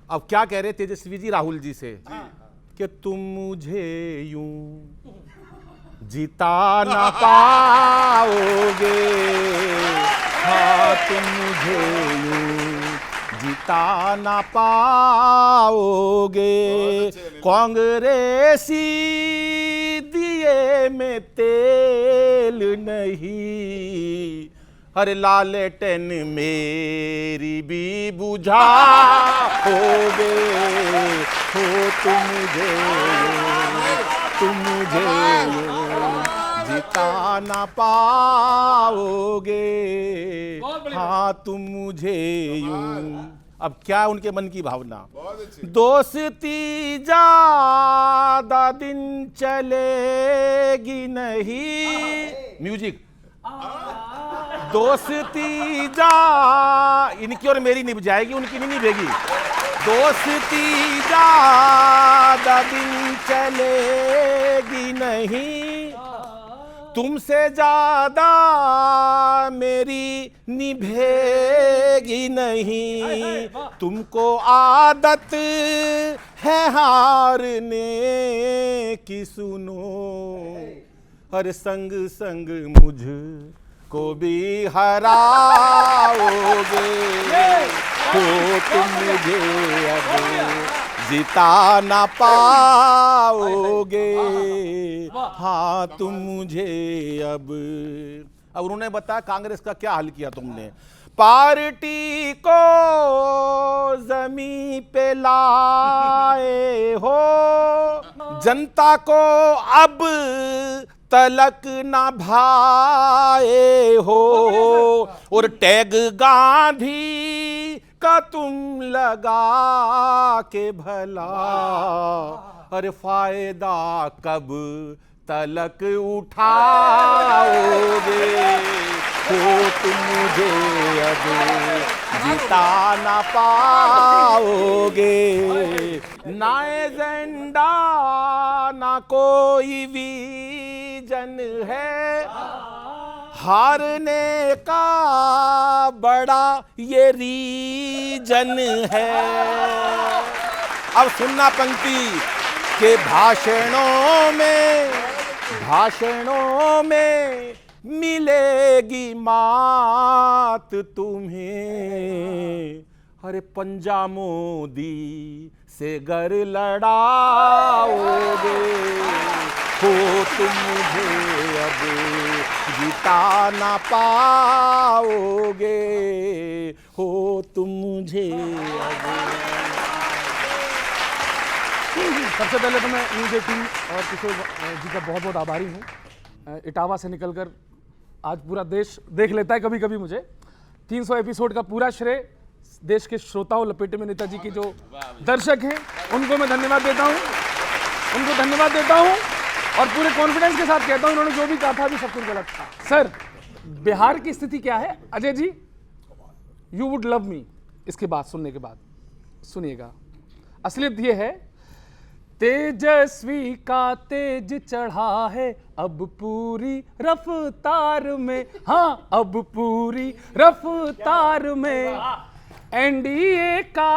अब क्या कह रहे तेजस्वी जी राहुल जी से कि तुम मुझे यूं जीता ना पाओगे, हाँ तुम मुझे यूं जीता ना पाओगे। कांग्रेसी दिए में तेल नहीं, हर लालटेन मेरी भी बुझाओगे। हो तुम मुझे जिता ना पाओगे, हाँ तुम मुझे यूं। अब क्या उनके मन की भावना? दोस्ती ज्यादा दिन चलेगी नहीं, म्यूजिक। दोस्ती इनकी और मेरी निभ जाएगी, उनकी नहीं निभेगी। दोस्ती ज्यादा दिन चलेगी नहीं, तुमसे ज्यादा मेरी निभेगी नहीं। तुमको आदत है हारने की, सुनो हर संग संग मुझ को भी हराओगे। हो तुम मुझे अब जिता ना पाओगे, हाँ तुम मुझे अब उन्होंने बताया कांग्रेस का क्या हाल किया तुमने। पार्टी को जमीन पे लाए हो, जनता को अब तलक ना भाए हो, और टैग गांधी का तुम लगा के भला, अरे फायदा कब तलक उठाओगे। हो तुम मुझे अब जिता ना पाओगे, ना एजेंडा ना कोई विजन है, हारने का बड़ा ये रीजन है। अब सुनना पंक्ति के भाषणों में मिलेगी मात तुम्हें, अरे पंजा मोदी से गर लड़ाओगे। हो तुम मुझे अब जिता ना पाओगे, हो तुम मुझे अब। सबसे पहले तो मैं न्यूज़ 18 और किशोर जी का बहुत बहुत आभारी हूँ। इटावा से निकलकर आज पूरा देश देख लेता है कभी कभी मुझे। 300 एपिसोड का पूरा श्रेय देश के श्रोताओं, लपेटे में नेताजी की जो दर्शक हैं उनको मैं धन्यवाद देता हूँ, और पूरे कॉन्फिडेंस के साथ कहता हूँ उन्होंने जो भी कहा था अभी सब कुछ गलत था। सर, बिहार की स्थिति क्या है? Ajay ji, you would love me, इसके बाद सुनने के बाद सुनिएगा। असलियत ये है, तेजस्वी का तेज चढ़ा है अब पूरी रफ्तार में, हाँ अब पूरी रफ्तार में। एनडीए का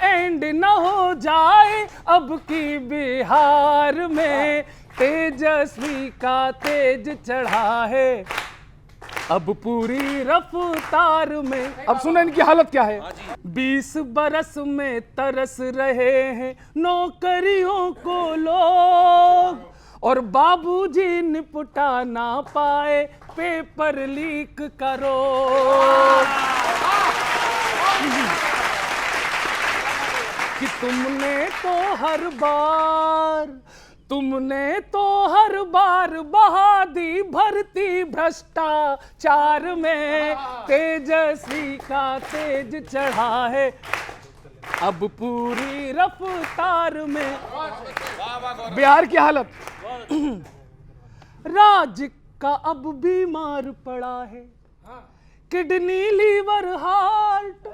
एंड न हो जाए अब की बिहार में, तेजस्वी का तेज चढ़ा है अब पूरी रफ्तार में। अब सुनो इनकी हालत क्या है। 20 बरस में तरस रहे हैं नौकरियों को लोग, और बाबूजी निपटा ना पाए पेपर लीक करो। कि तुमने तो हर बार बहा दी भर्ती भ्रष्टाचार में, तेजस्वी का तेज चढ़ा है अब पूरी रफ्तार में। बिहार की हालत, राज्य का अब बीमार पड़ा है किडनी लीवर हार्ट,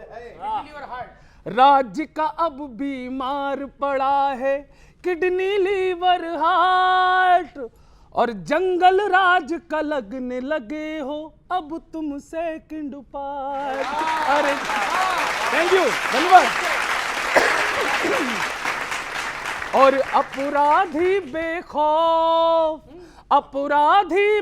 राज्य का अब बीमार पड़ा है किडनी लीवर हार्ट, और जंगल राज का लगने लगे हो अब तुम सेकंड पार्ट। अरे थैंक यू, धन्यवाद। और अपराधी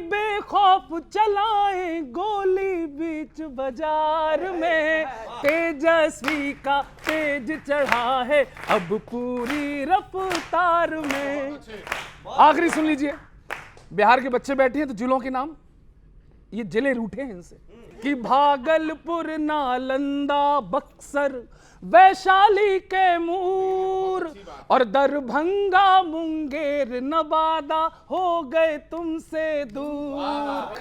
बेखौफ चलाए गोली बीच बाजार में, तेजस्वी का तेज चढ़ा है अब पूरी रफ्तार में। आखिरी सुन लीजिए, बिहार के बच्चे बैठे हैं तो जिलों के नाम, ये जिले रूठे हैं इनसे कि भागलपुर, नालंदा, बक्सर, वैशाली, कैमूर और दरभंगा, मुंगेर, नवादा हो गए तुमसे दूर।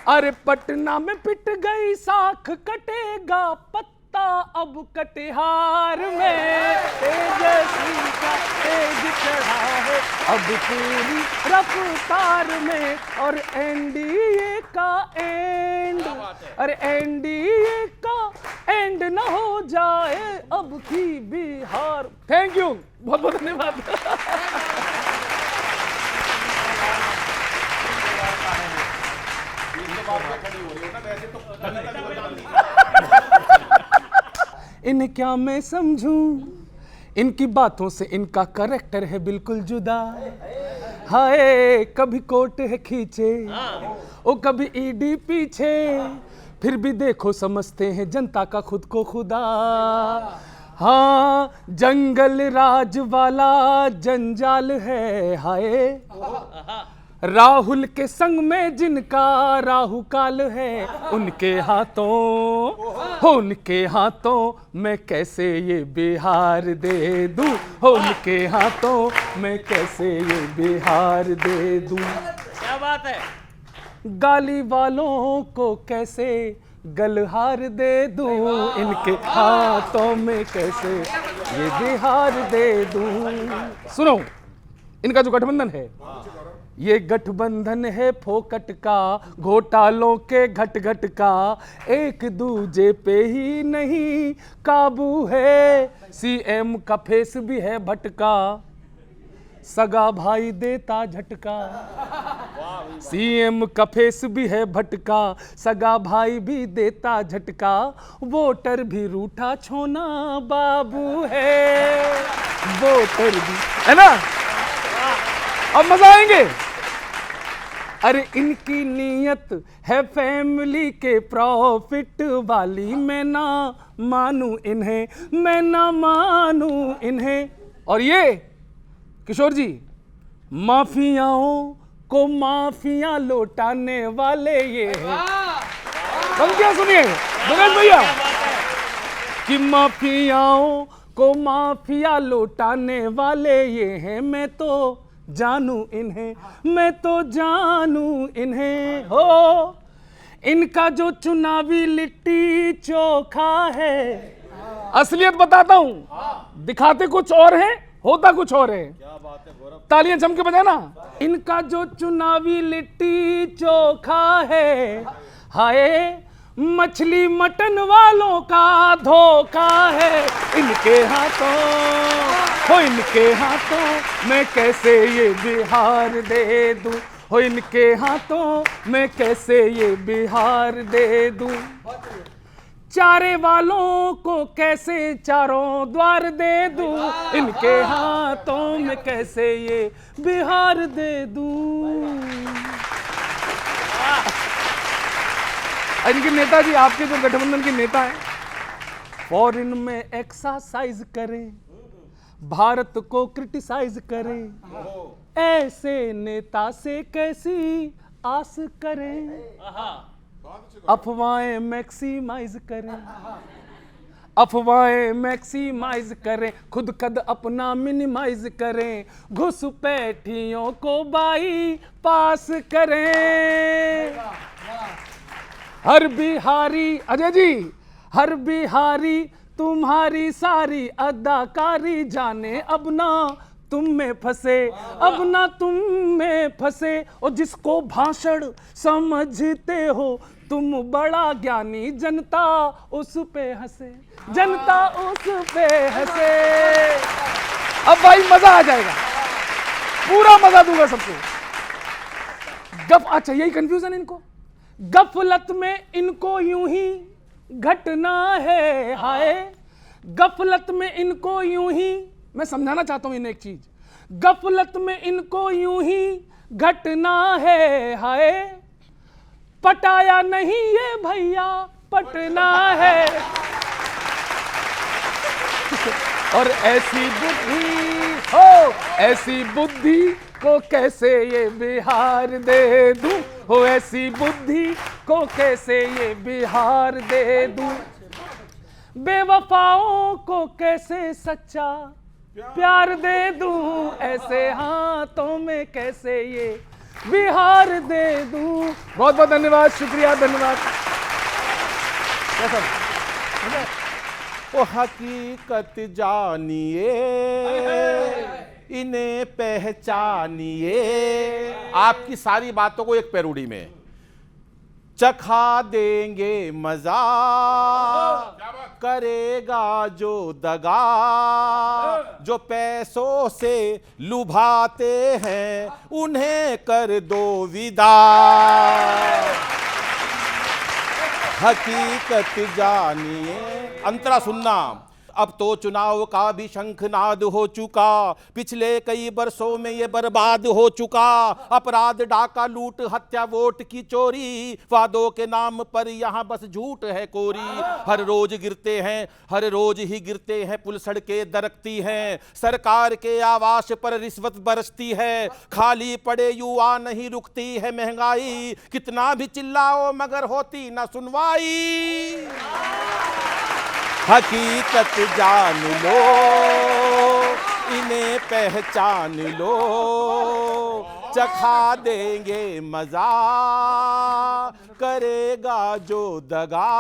अरे पटना में पिट गई साख, कटेगा पत्ता अब कटिहार में, तेजस्वी का तेज चढ़ा है अब पूरी रफ्तार में। और एनडीए का एंड, अरे एनडीए का एंड न हो जाए अब की बिहार। थैंक यू, बहुत बहुत धन्यवाद। इन्हें क्या मैं समझूं, इनकी बातों से इनका करेक्टर है बिल्कुल जुदा। हाय कभी कोर्ट है खींचे, ओ कभी ईडी पीछे, फिर भी देखो समझते हैं जनता का खुद को खुदा। हाँ जंगल राज वाला जंजाल है। हाय राहुल के संग में जिनका राहु काल है, उनके हाथों मैं कैसे ये बिहार दे दूं, उनके हाथों मैं कैसे ये बिहार दे दूं। क्या बात है। गाली वालों को कैसे गलहार दे दूं, इनके हाथों में कैसे ये बिहार दे दूं। सुनो, इनका जो गठबंधन है, ये गठबंधन है फोकट का, घोटालों के घट घट का, एक दूजे पे ही नहीं काबू है। सीएम का फेस भी है भटका, सगा भाई देता झटका। सीएम का फेस भी है भटका, सगा भाई भी देता झटका, वोटर भी रूठा छोना बाबू है, वोटर भी, है ना। अब मजा आएंगे। अरे इनकी नीयत है फैमिली के प्रॉफिट वाली, मैं ना मानूं इन्हें, मैं ना मानूं इन्हें। और ये किशोर जी, माफियाओं को माफिया लौटाने वाले ये हैं। कम क्या सुनिए दिनेश भैया, कि माफियाओं को माफिया लौटाने वाले ये हैं, मैं तो जानू इन्हें, मैं तो जानू इन्हें। हो इनका जो चुनावी लिट्टी चोखा है, असलियत बताता हूं, दिखाते कुछ और है, होता कुछ और है। क्या बात है गौरव, तालियां जम के बजाना। इनका जो चुनावी लिट्टी चोखा है, हाय मछली मटन वालों का धोखा है, इनके हाथों, हो इनके हाथों मैं कैसे ये बिहार दे दूं, हो इनके हाथों मैं कैसे ये बिहार दे दूं। चारे वालों को कैसे चारों द्वार दे दूं, इनके हाथों में कैसे ये बिहार दे दूं। इनके नेताजी, आपके जो गठबंधन के नेता हैं, फॉरेन में एक्सरसाइज करें, भारत को क्रिटिसाइज करें, ऐसे नेता से कैसी आस करें। अफवाहें मैक्सिमाइज करें, अफवाहें मैक्सिमाइज करें, खुद कद अपना मिनिमाइज करें, घुसपैठियों को बाई पास करें। हर बिहारी, अजय जी, हर बिहारी तुम्हारी सारी अदाकारी जाने, अब ना तुम में फंसे, अब ना तुम में फंसे। और जिसको भाषण समझते हो तुम बड़ा ज्ञानी, जनता उस पे हंसे, जनता उस पे हंसे। अब भाई मजा आ जाएगा, पूरा मजा दूंगा सबको। अच्छा यही कंफ्यूजन इनको। गफलत में इनको यूं ही घटना है हाय, गफलत में इनको यूं ही, मैं समझाना चाहता हूं इन्हें एक चीज, गफलत में इनको यूं ही घटना है हाय, पटाया नहीं ये भैया पटना है। और ऐसी बुद्धि हो, ऐसी बुद्धि को कैसे ये बिहार दे दूं, हो ऐसी बुद्धि को कैसे ये बिहार दे दूं, बेवफाओं को कैसे सच्चा प्यार दे दूं, ऐसे हाथों में कैसे ये बिहार दे दूं। बहुत बहुत धन्यवाद, शुक्रिया, धन्यवाद। वो हकीकत जानिए, इन्हें पहचानिए। आपकी सारी बातों को एक पैरोडी में चखा देंगे मजा, करेगा जो दगा, जो पैसों से लुभाते हैं उन्हें कर दो विदा। हकीकत जानिए, अंतरा सुनना। अब तो चुनाव का भी शंखनाद हो चुका, पिछले कई वर्षों में ये बर्बाद हो चुका। अपराध, डाका, लूट, हत्या, वोट की चोरी, वादों के नाम पर यहाँ बस झूठ है कोरी। हर रोज गिरते हैं, हर रोज ही गिरते हैं पुल, सड़कें दरकती हैं, सरकार के आवास पर रिश्वत बरसती है, खाली पड़े युवा नहीं रुकती है महंगाई, कितना भी चिल्लाओ मगर होती ना सुनवाई। हकीकत जान लो, इन्हें पहचान लो, चखा देंगे मजा, करेगा जो दगा,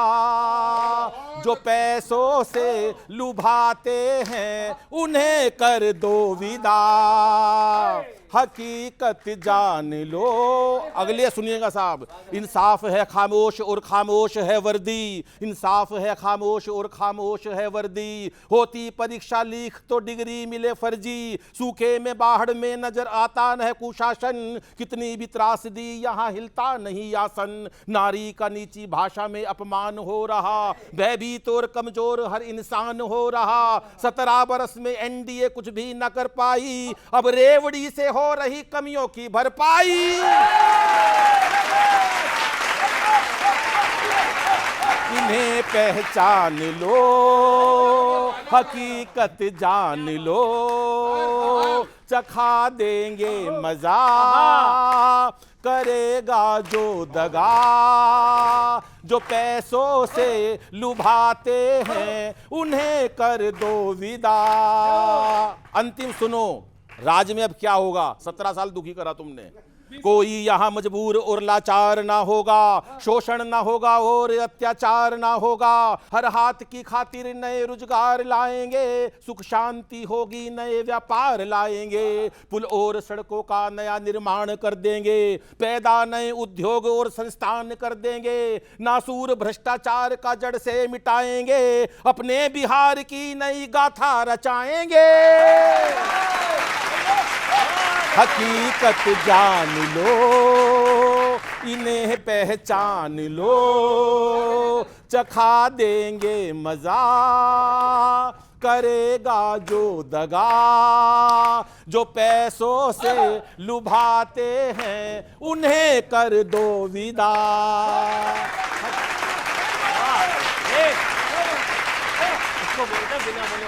जो पैसों से लुभाते हैं उन्हें कर दो विदा। हकीकत जान लो। अगले सुनिएगा साहब, इंसाफ है खामोश और खामोश है वर्दी, इंसाफ है खामोश और खामोश है वर्दी, होती परीक्षा लीक तो डिग्री मिले फर्जी, सूखे में बाढ़ में नजर आता न है कुशासन, कितनी भी त्रासदी यहाँ हिलता नहीं आसन, नारी का नीची भाषा में अपमान हो रहा, भयभीत और कमजोर हर इंसान हो रहा, 17 बरस में एनडीए कुछ भी न कर पाई, अब रेवड़ी से हो रही कमियों की भरपाई। इन्हें पहचान लो, हकीकत जान लो, चखा देंगे मजा, करेगा जो दगा, जो पैसों से लुभाते हैं उन्हें कर दो विदा। अंतिम सुनो, राज में अब क्या होगा? 17 साल दुखी करा तुमने, कोई यहाँ मजबूर और लाचार ना होगा, शोषण ना होगा और अत्याचार ना होगा, हर हाथ की खातिर नए रोजगार लाएंगे, सुख शांति होगी नए व्यापार लाएंगे, पुल और सड़कों का नया निर्माण कर देंगे, पैदा नए उद्योग और संस्थान कर देंगे, नासूर भ्रष्टाचार का जड़ से मिटाएंगे, अपने बिहार की नई गाथा रचाएंगे। हकीकत जान लो, इन्हें पहचान लो, चखा देंगे मजा, करेगा जो दगा, जो पैसों से लुभाते हैं उन्हें कर दो विदा। इसको बोलते हैं बिना बोले